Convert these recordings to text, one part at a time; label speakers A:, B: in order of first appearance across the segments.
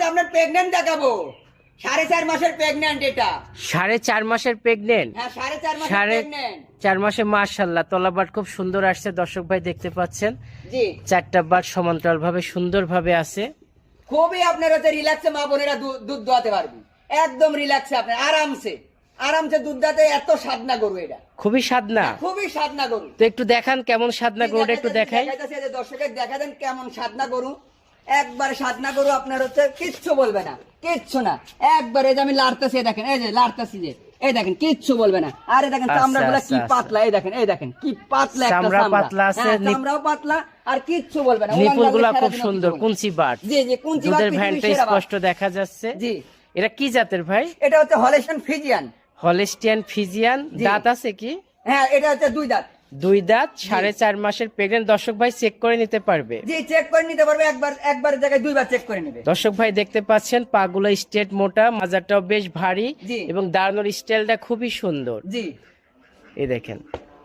A: হচ্ছে আপনার প্রেগনেন্ট দেখাবো, 4.5 মাসের প্রেগনেন্ট এটা।
B: 4.5 মাসের প্রেগনেন্ট।
A: হ্যাঁ 4.5 মাসের
B: সাড়ে
A: প্রেগনেন্ট।
B: 4 মাসে মাশাআল্লাহ তলাবাট খুব সুন্দর আসছে দর্শক ভাই দেখতে পাচ্ছেন।
A: জি
B: 4টা বাট সমান্তরাল ভাবে সুন্দর ভাবে আছে।
A: খুবই আপনার হচ্ছে রিল্যাক্সে মা বোনেরা দুধ দোয়াতে পারবে, একদম রিল্যাক্সে আপনার আরামসে আরামসে দুধ দাতে। এত সাধনা গরু এটা,
B: খুবই স্বাদনা।
A: খুবই সাধনা গরু।
B: তো একটু দেখান কেমন স্বাদনা গরুটা একটু দেখাই।
A: দর্শকের দেখা দেন কেমন সাধনা গরু, একবার সাধনা গরু আপনার হচ্ছে কিচ্ছু বলবে না, কিচ্ছু না। একবার এই যে আমি লাড়তেছি, দেখেন এই যে লাড়তেছি, যে এই দেখেন কিচ্ছু বলবে না। আরে দেখেন চামড়াগুলো কি পাতলা, এই দেখেন কি পাতলা একটা
B: চামড়া
A: চামড়া।
B: পাতলা আছে,
A: হ্যাঁ, চামড়াও পাতলা আর কিচ্ছু বলবে না।
B: নিপুলগুলা খুব সুন্দর কুঞ্চি বাট।
A: জি জি কুঞ্চি বাট,
B: দুধের ভ্যানটা স্পষ্ট দেখা যাচ্ছে।
A: জি
B: এটা কি জাতের ভাই?
A: এটা হচ্ছে হলেস্টিয়ান ফ্রিজিয়ান।
B: Holstein Friesian.
A: জি।
B: দাঁত আছে কি?
A: হ্যাঁ এটা হচ্ছে 2 দাঁত।
B: 2 দাঁত, 4.5 মাসের প্রেগনেন্ট। দর্শক ভাই চেক করে নিতে পারবে।
A: জি চেক করে নিতে পারবে, একবার জায়গায় 2 বার চেক করে নেবে।
B: দর্শক ভাই দেখতে পাচ্ছেন পাগুলো স্ট্রেট মোটা, মাজাটাও বেশ ভারী
A: জি।
B: এবং দাঁড়ানোর স্টাইলটা খুবই সুন্দর।
A: জি
B: এই দেখেন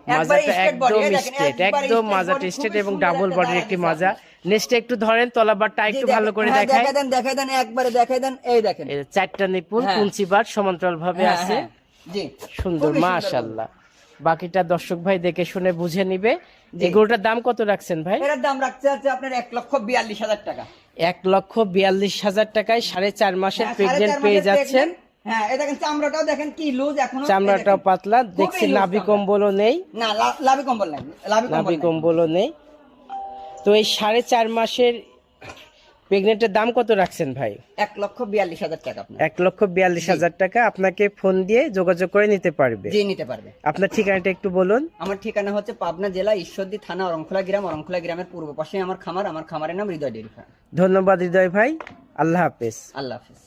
A: একবারে
B: মাজাটা
A: straight body,
B: একদম
A: এই দেখেন,
B: স্ট্রেট,
A: একবারে
B: একদম
A: straight
B: মাজাটা
A: body,
B: স্ট্রেট
A: খুবই
B: এবং
A: সুন্দর
B: ডাবল
A: একটা
B: বডির
A: দাঁড়ানো
B: একটি
A: আছে
B: মাজা।
A: আপনার।
B: নেক্সট একটু ধরেন তলাবারটা একটু ভালো করে
A: হ্যাঁ,
B: দেখায়।
A: দেখাই দেন একবারে দেখাই দেন, এই দেখেন।
B: এই যে 4টা নিপুল
A: হ্যাঁ।
B: কুঞ্চি বাট সমান্তরাল ভাবে
A: হ্যাঁ,
B: আছে।
A: হ্যাঁ, জি
B: সুন্দর
A: খুবই
B: মাশাআল্লাহ। বাকিটা দর্শক ভাই দেখে শুনে বুঝে নিবে।
A: জি।
B: এই গরুটার দাম কত রাখছেন ভাই?
A: এটার দাম রাখছে হচ্ছে আপনার 1,42,000 টাকা।
B: 1,42,000 টাকায় 4.5 মাসের
A: হ্যাঁ,
B: প্রেগনেন্ট
A: 4.5
B: পেয়ে
A: মাসের
B: যাচ্ছেন।
A: pregnant। হ্যাঁ এই দেখেন চামড়াটাও দেখেন কি লুজ এখনো, এই
B: চামড়াটাও
A: দেখেন।
B: পাতলা,
A: খুবই
B: দেখছি
A: loose
B: নাভি
A: চামড়া।
B: কম্বলও নেই।
A: না লাভি কম্বল নাই, লাভি কম্বল
B: নাভি
A: নাই।
B: কম্বলও নেই। তো এই 4.5 মাসের প্রেগনেন্টের দাম কত রাখছেন ভাই?
A: 1,42,000 টাকা আপনার।
B: 1,42,000 টাকা। আপনাকে ফোন দিয়ে যোগাযোগ করে নিতে পারবে।
A: জি নিতে পারবে।
B: আপনার ঠিকানাটা একটু বলুন।
A: আমার ঠিকানা হচ্ছে পাবনা জেলা ঈশ্বরদী থানা অরংখোলা গ্রাম। অরংখোলা গ্রামের পূর্ব পাশে আমার খামার। আমার খামারের নাম হৃদয় ডেইরি ফার্ম।
B: ধন্যবাদ হৃদয় ভাই, আল্লাহ হাফেজ।
A: আল্লাহ হাফেজ।